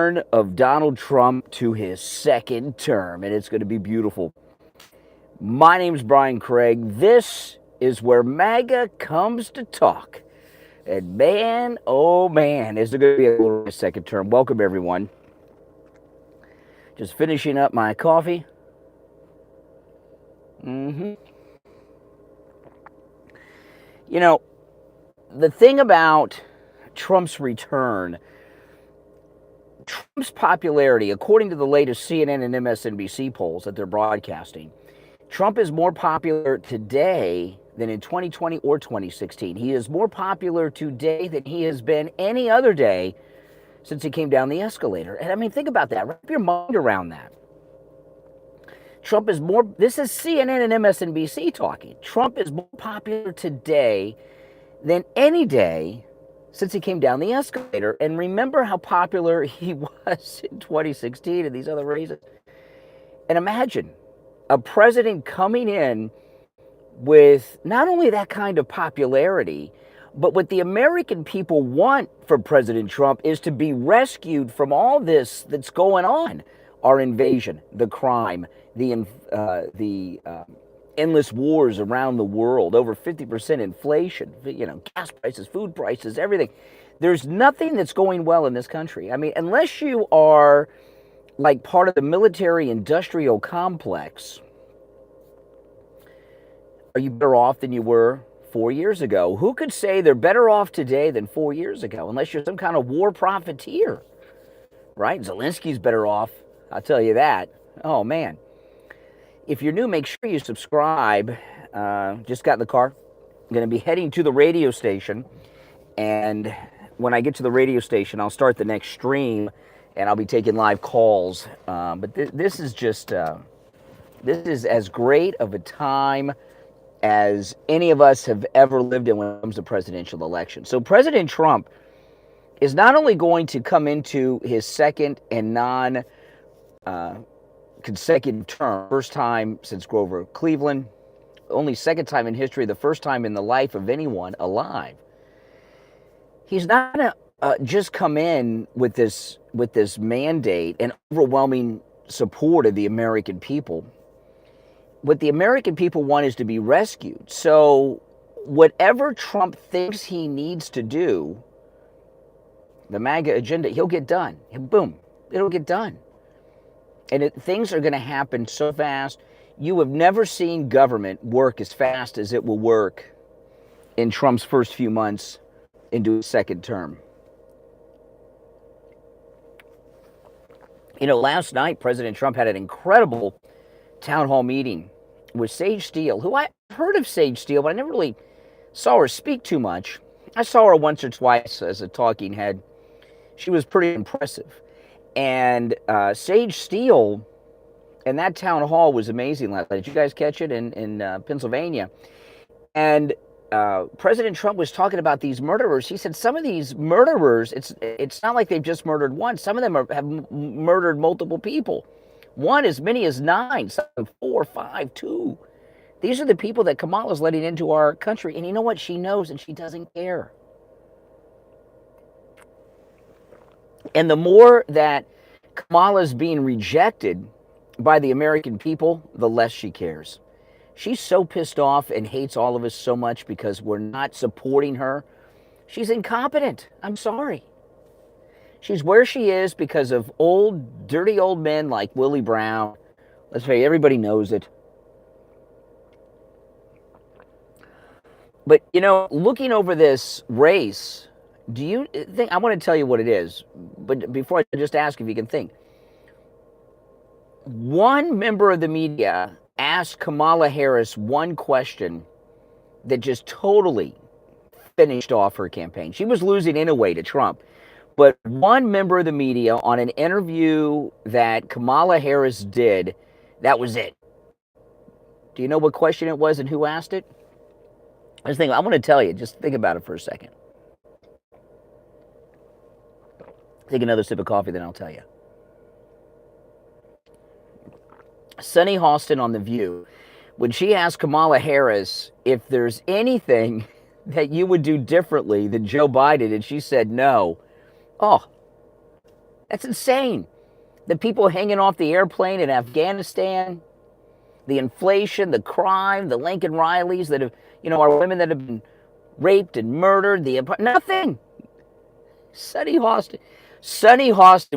return of Donald Trump to his second term, and it's going to be beautiful. My name's Brian Craig. This is where MAGA comes to talk. And man, oh man, is there going to be a little second term. Welcome, everyone. Just finishing up my coffee. You know, the thing about Trump's return, Trump's popularity, according to the latest CNN and MSNBC polls that they're broadcasting, Trump is more popular today than in 2020 or 2016. He is more popular today than he has been any other day since he came down the escalator. And I mean, think about that. Wrap your mind around that. Trump is more, this is CNN and MSNBC talking. Trump is more popular today than any day since he came down the escalator. And remember how popular he was in 2016 and these other races. And imagine a president coming in with not only that kind of popularity, but what the American people want for President Trump is to be rescued from all this that's going on. Our invasion, the crime, the endless wars around the world, over 50% inflation, gas prices, food prices, everything. There's nothing that's going well in this country. I mean, unless you are like part of the military-industrial complex, are you better off than you were 4 years ago? Who could say they're better off today than 4 years ago, unless you're some kind of war profiteer, right? Zelensky's better off, I'll tell you that. Oh, man. If you're new, make sure you subscribe. Just got in the car. I'm going to be heading to the radio station. And when I get to the radio station, I'll start the next stream, and I'll be taking live calls. But this is just, this is as great of a time as any of us have ever lived in when it comes to presidential elections. So President Trump is not only going to come into his second and consecutive term, first time since Grover Cleveland, only second time in history, the first time in the life of anyone alive. He's not going to just come in with this mandate and overwhelming support of the American people. What the American people want is to be rescued. So whatever Trump thinks he needs to do, the MAGA agenda, he'll get done. Boom, it'll get done. And things are going to happen so fast. You have never seen government work as fast as it will work in Trump's first few months into his second term. Last night, President Trump had an incredible town hall meeting with Sage Steele, who I heard of Sage Steele, but I never really saw her speak too much. I saw her once or twice as a talking head. She was pretty impressive. And Sage Steele and that town hall was amazing last night. Did you guys catch it in Pennsylvania? And President Trump was talking about these murderers. He said some of these murderers, it's not like they've just murdered one. Some of them have murdered multiple people. One as many as 9, some 4, 5, 2. These are the people that Kamala's letting into our country. And you know what? She knows and she doesn't care. And the more that Kamala's being rejected by the American people, the less she cares. She's so pissed off and hates all of us so much because we're not supporting her. She's incompetent. I'm sorry. She's where she is because of dirty old men like Willie Brown. Let's say everybody knows it. But, looking over this race, do you think, I want to tell you what it is, but before I just ask if you can think. One member of the media asked Camala Harris one question that just totally finished off her campaign. She was losing anyway to Trump. But one member of the media on an interview that Camala Harris did, that was it. Do you know what question it was and who asked it? I want to tell you, just think about it for a second. Take another sip of coffee, then I'll tell you. Sunny Hostin on The View, when she asked Kamala Harris if there's anything that you would do differently than Joe Biden, and she said no. Oh, That's insane. The people hanging off the airplane in Afghanistan, the inflation, the crime, the Lincoln Rileys that have, are women that have been raped and murdered, nothing. Sunny Hostin,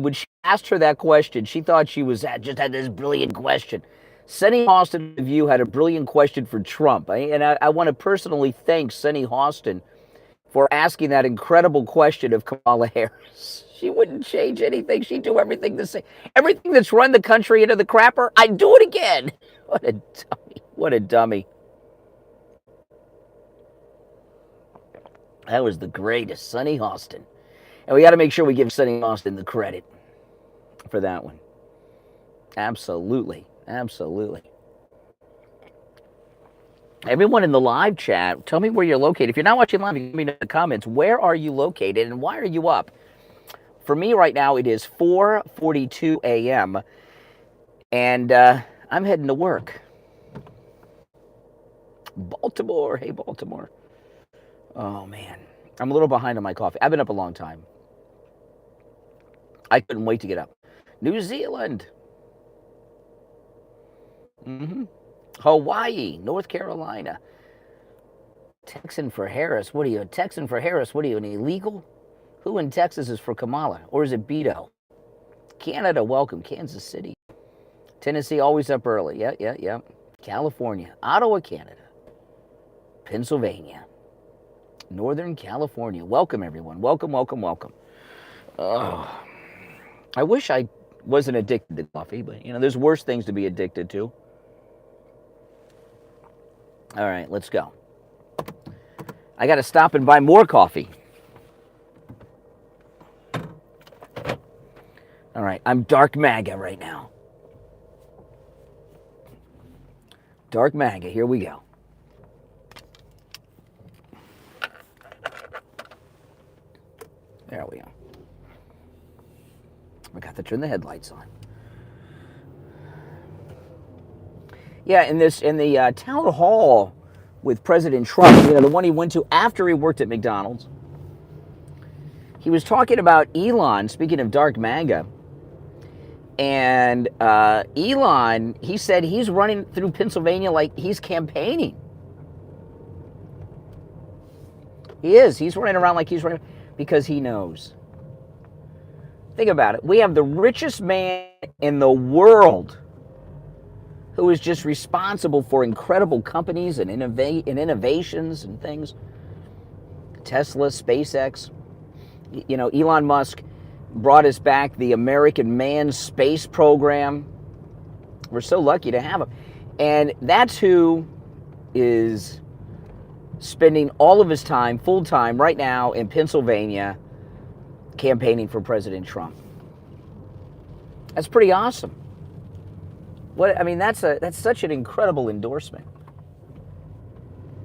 when she asked her that question, she thought she just had this brilliant question. Sunny Hostin of you had a brilliant question for Trump. I want to personally thank Sunny Hostin for asking that incredible question of Kamala Harris. She wouldn't change anything. She'd do everything the same. Everything that's run the country into the crapper, I'd do it again. What a dummy. What a dummy. That was the greatest, Sunny Hostin. And we got to make sure we give Sunny Hostin the credit for that one. Absolutely. Absolutely. Everyone in the live chat, tell me where you're located. If you're not watching live, you can let me know in the comments. Where are you located and why are you up? For me right now, it is 4:42 a.m. and I'm heading to work. Baltimore. Hey, Baltimore. Oh, man. I'm a little behind on my coffee. I've been up a long time. I couldn't wait to get up. New Zealand. Hawaii, North Carolina. Texan for Harris. What are you? Texan for Harris. What are you, an illegal? Who in Texas is for Kamala? Or is it Beto? Canada, welcome. Kansas City. Tennessee, always up early. Yeah. California. Ottawa, Canada. Pennsylvania. Northern California. Welcome, everyone. Welcome. Oh, I wish I wasn't addicted to coffee, but, there's worse things to be addicted to. All right, let's go. I got to stop and buy more coffee. All right, I'm Dark MAGA right now. Dark MAGA, here we go. There we go. I got to turn the headlights on. Yeah, in the town hall with President Trump, the one he went to after he worked at McDonald's, he was talking about Elon, speaking of Dark MAGA, and Elon, he said he's running through Pennsylvania like he's campaigning. He is. He's running around like he's running because he knows. Think about it. We have the richest man in the world who is just responsible for incredible companies and innovations and things. Tesla, SpaceX. Elon Musk brought us back the American manned space program. We're so lucky to have him. And that's who is spending all of his time, full time, right now in Pennsylvania, campaigning for President Trump. That's pretty awesome. That's such an incredible endorsement,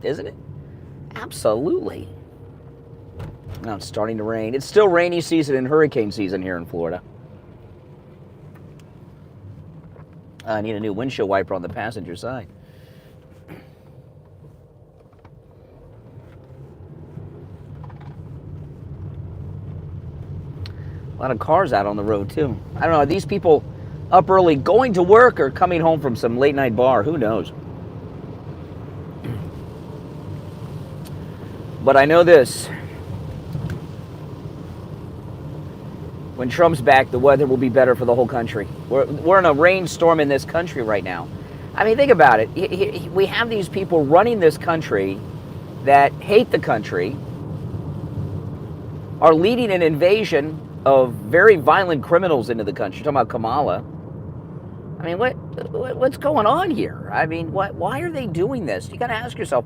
isn't it? Absolutely. Now it's starting to rain. It's still rainy season and hurricane season here in Florida. I need a new windshield wiper on the passenger side. A lot of cars out on the road, too. I don't know, are these people up early going to work or coming home from some late night bar? Who knows? But I know this. When Trump's back, the weather will be better for the whole country. We're in a rainstorm in this country right now. Think about it. We have these people running this country that hate the country, are leading an invasion of very violent criminals into the country. You're talking about Kamala. What's going on here? Why are they doing this? You got to ask yourself,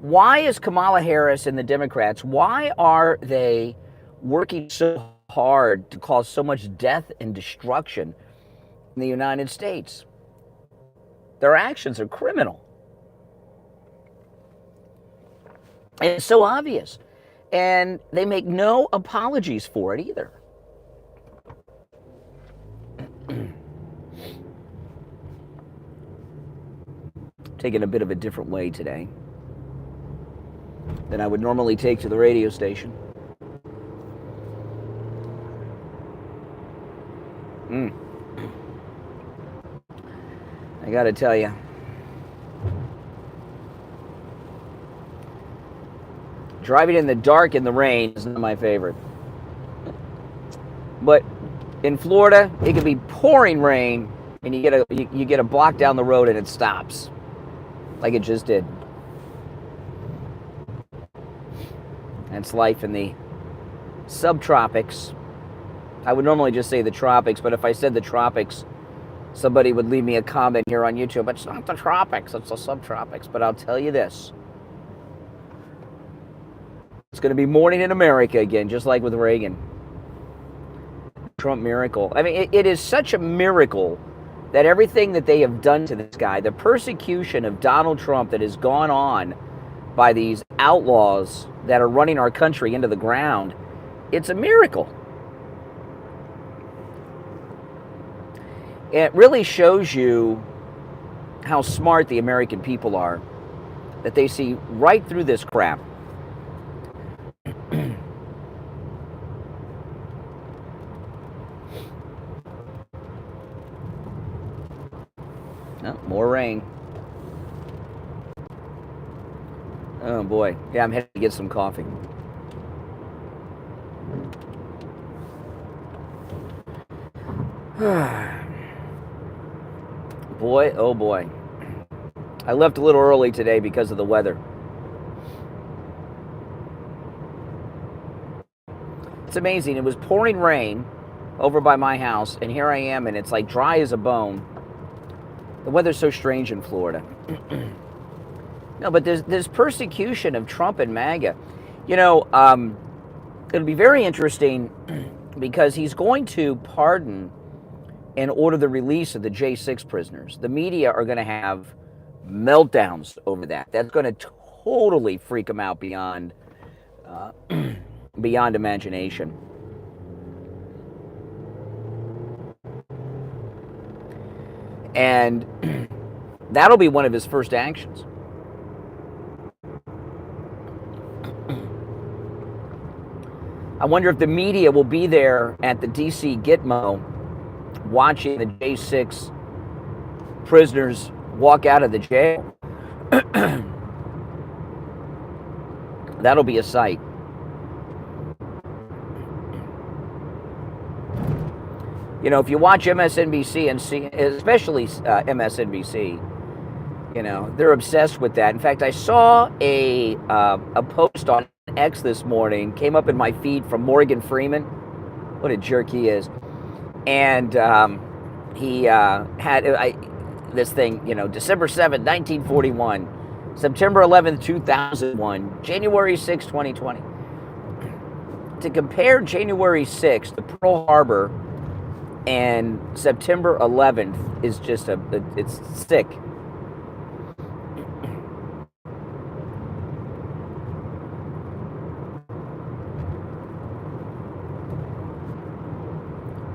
why is Kamala Harris and the Democrats, why are they working so hard to cause so much death and destruction in the United States? Their actions are criminal. And it's so obvious. And they make no apologies for it either. Taking a bit of a different way today than I would normally take to the radio station. I gotta tell you. Driving in the dark in the rain is not my favorite. But in Florida, it could be pouring rain, and you get a block down the road and it stops, like it just did. That's life in the subtropics. I would normally just say the tropics, but if I said the tropics, somebody would leave me a comment here on YouTube. But it's not the tropics, it's the subtropics. But I'll tell you this. It's going to be morning in America again, just like with Reagan. Trump miracle. I mean, it is such a miracle that everything that they have done to this guy, the persecution of Donald Trump that has gone on by these outlaws that are running our country into the ground, it's a miracle. It really shows you how smart the American people are, that they see right through this crap. Oh, more rain. Oh boy. Yeah, I'm heading to get some coffee. Boy, oh boy. I left a little early today because of the weather. It's amazing. It was pouring rain over by my house, and here I am, and it's like dry as a bone. The weather's so strange in Florida. No, but there's persecution of Trump and MAGA. You know, it'll be very interesting because he's going to pardon and order the release of the J6 prisoners. The media are going to have meltdowns over that. That's going to totally freak them out beyond beyond imagination. And that'll be one of his first actions. I wonder if the media will be there at the DC Gitmo watching the J6 prisoners walk out of the jail. That'll be a sight. You know, if you watch MSNBC and see, especially MSNBC, you know, they're obsessed with that. In fact, I saw a post on X this morning, came up in my feed from Morgan Freeman. What a jerk he is. And he had this thing, you know, December 7th, 1941, September 11th, 2001, January 6th, 2020. To compare January 6th to Pearl Harbor and September 11th is just it's sick.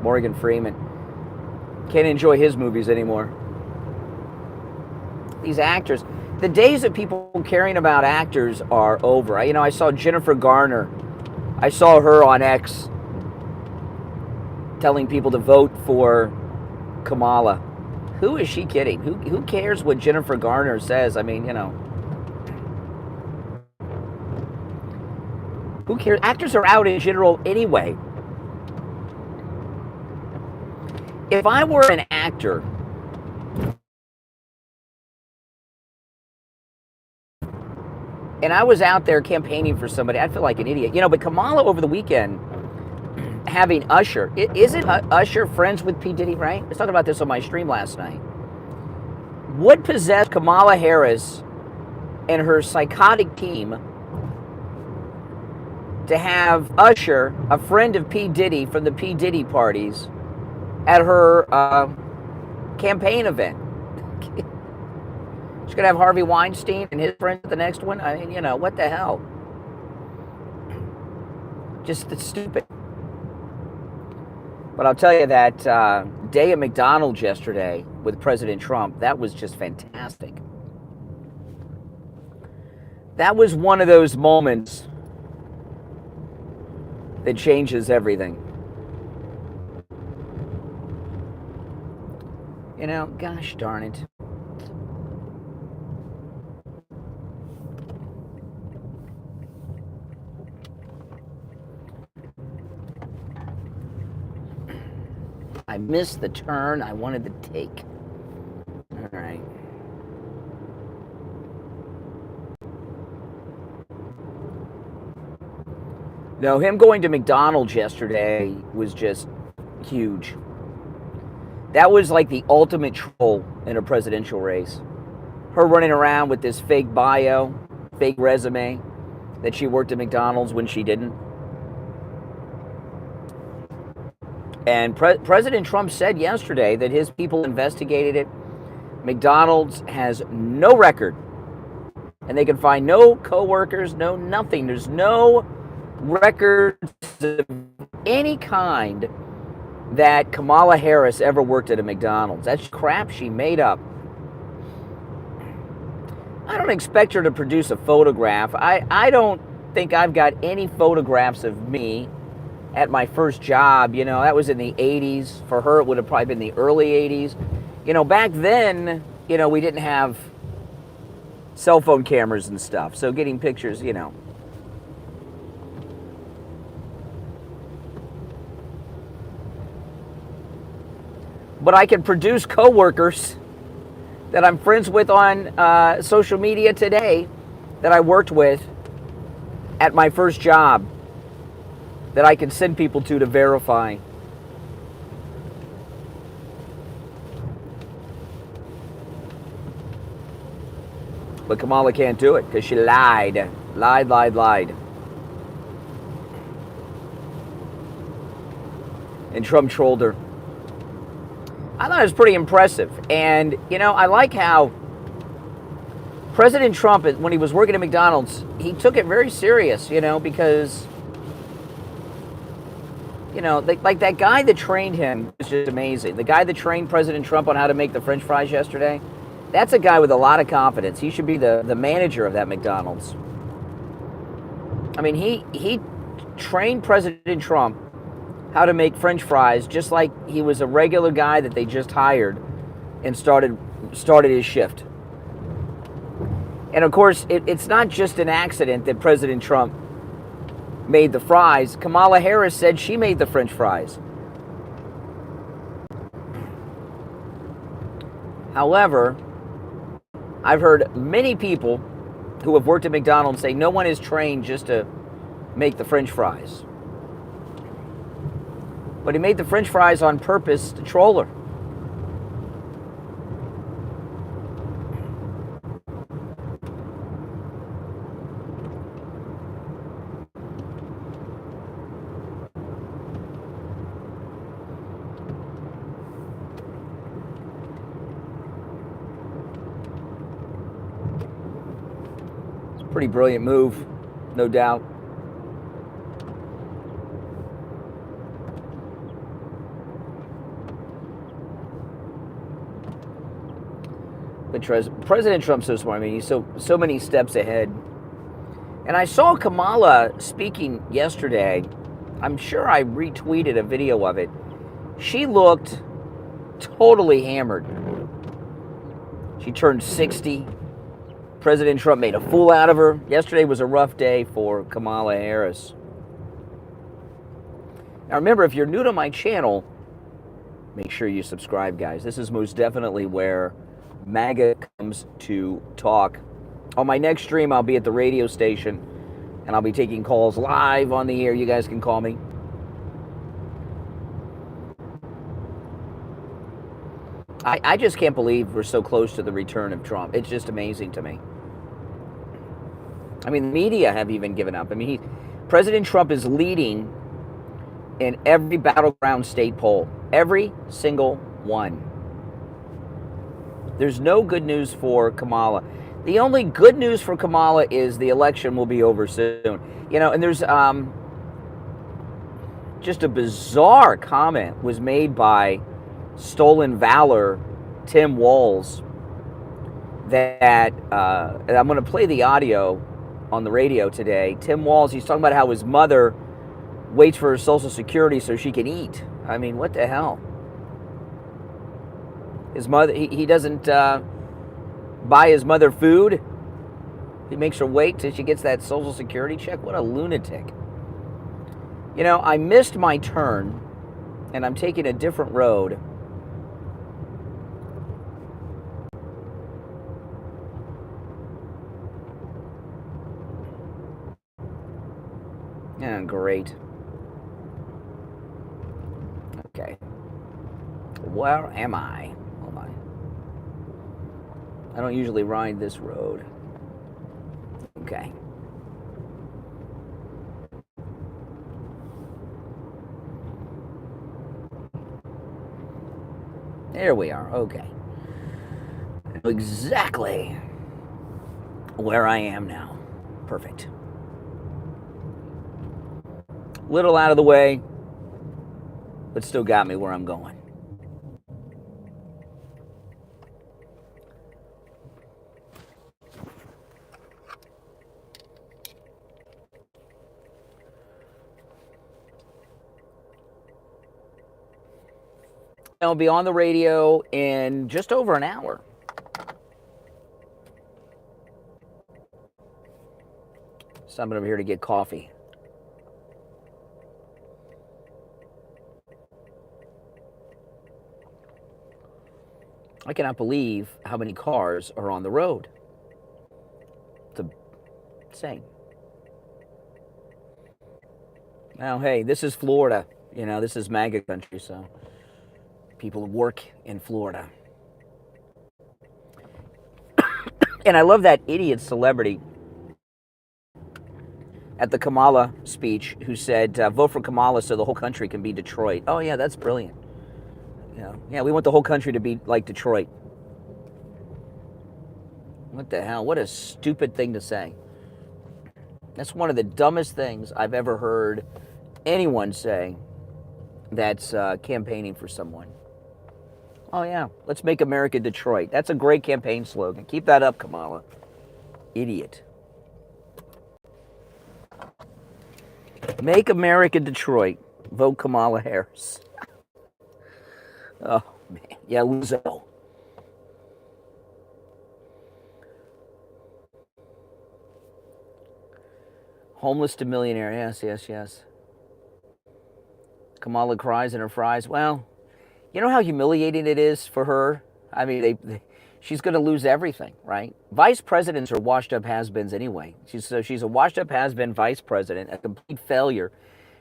Morgan Freeman. Can't enjoy his movies anymore. These actors, the days of people caring about actors are over. I saw Jennifer Garner. I saw her on X telling people to vote for Kamala. Who is she kidding? Who cares what Jennifer Garner says? I mean, you know. Who cares? Actors are out in general anyway. If I were an actor and I was out there campaigning for somebody, I'd feel like an idiot. But Kamala over the weekend having Usher. Isn't Usher friends with P. Diddy, right? I was talking about this on my stream last night. What possessed Camala Harris and her psychotic team to have Usher, a friend of P. Diddy from the P. Diddy parties, at her campaign event? She's going to have Harvey Weinstein and his friends at the next one? I mean, what the hell? Just stupid. But I'll tell you that day at McDonald's yesterday with President Trump, that was just fantastic. That was one of those moments that changes everything. You know, gosh darn it. I missed the turn I wanted to take. All right. No, him going to McDonald's yesterday was just huge. That was like the ultimate troll in a presidential race. Her running around with this fake bio, fake resume that she worked at McDonald's when she didn't. And President Trump said yesterday that his people investigated it. McDonald's has no record. And they can find no coworkers, no nothing. There's no records of any kind that Camala Harris ever worked at a McDonald's. That's crap she made up. I don't expect her to produce a photograph. I don't think I've got any photographs of me at my first job. You know, that was in the 80s. For her, it would have probably been the early 80s. You know, back then, you know, we didn't have cell phone cameras and stuff. So getting pictures, you know. But I can produce coworkers that I'm friends with on social media today that I worked with at my first job that I can send people to verify. But Kamala can't do it because she lied. Lied. And Trump trolled her. I thought it was pretty impressive. And, you know, I like how President Trump, when he was working at McDonald's, he took it very serious, you know, because, you know, like that guy that trained him was just amazing. The guy that trained President Trump on how to make the French fries yesterday, that's a guy with a lot of confidence. He should be the manager of that McDonald's. I mean, he trained President Trump how to make French fries just like he was a regular guy that they just hired and started his shift. And of course, it's not just an accident that President Trump made the fries. Camala Harris said she made the French fries. However, I've heard many people who have worked at McDonald's say no one is trained just to make the French fries. But he made the French fries on purpose to troll her. It's a pretty brilliant move, no doubt. But President Trump's so smart. I mean, he's so many steps ahead. And I saw Kamala speaking yesterday. I'm sure I retweeted a video of it. She looked totally hammered. She turned 60. President Trump made a fool out of her. Yesterday was a rough day for Kamala Harris. Now remember, if you're new to my channel, make sure you subscribe, guys. This is most definitely where MAGA comes to talk. On my next stream, I'll be at the radio station, and I'll be taking calls live on the air. You guys can call me. I just can't believe we're so close to the return of Trump. It's just amazing to me. I mean, the media have even given up. I mean, President Trump is leading in every battleground state poll. Every single one. There's no good news for Kamala. The only good news for Kamala is the election will be over soon. You know, and there's just a bizarre comment was made by Stolen Valor, Tim Walz, that and I'm going to play the audio on the radio today. Tim Walz, he's talking about how his mother waits for her Social Security so she can eat. I mean, what the hell? His mother, he doesn't buy his mother food. He makes her wait till she gets that Social Security check. What a lunatic. You know, I missed my turn, and I'm taking a different road. Yeah, great. Okay. Where am I? Hold on. I don't usually ride this road. Okay. There we are. Okay. Exactly where I am now. Perfect. Little out of the way, but still got me where I'm going. I'll be on the radio in just over an hour. Stopping over here to get coffee. I cannot believe how many cars are on the road. It's insane. Now, hey, this is Florida. You know, this is MAGA country, so people work in Florida. And I love that idiot celebrity at the Kamala speech who said, vote for Kamala so the whole country can be Detroit. Oh, yeah, that's brilliant. Yeah, we want the whole country to be like Detroit. What the hell? What a stupid thing to say. That's one of the dumbest things I've ever heard anyone say that's campaigning for someone. Oh, yeah, let's make America Detroit. That's a great campaign slogan. Keep that up, Kamala. Idiot. Make America Detroit. Vote Camala Harris. Oh, man. Yeah, LeeZep. Homeless to millionaire. Yes, yes, yes. Kamala cries in her fries. Well, you know how humiliating it is for her? I mean, she's going to lose everything, right? Vice presidents are washed-up has-beens anyway. She's a washed-up has-been vice president, a complete failure.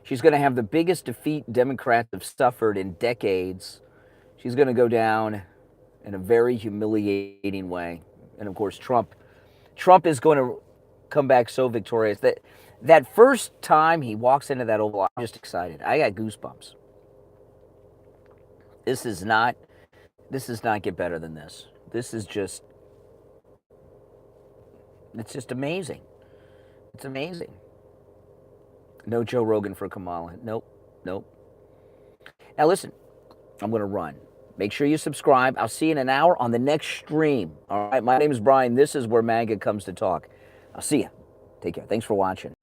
She's going to have the biggest defeat Democrats have suffered in decades. She's going to go down in a very humiliating way. And, of course, Trump is going to come back so victorious. That first time he walks into that Oval, I'm just excited. I got goosebumps. This does not get better than this. This is just, it's just amazing. It's amazing. No Joe Rogan for Kamala. Nope. Now listen, I'm going to run. Make sure you subscribe. I'll see you in an hour on the next stream. All right, my name is Brian. This is where MAGA comes to talk. I'll see you. Take care. Thanks for watching.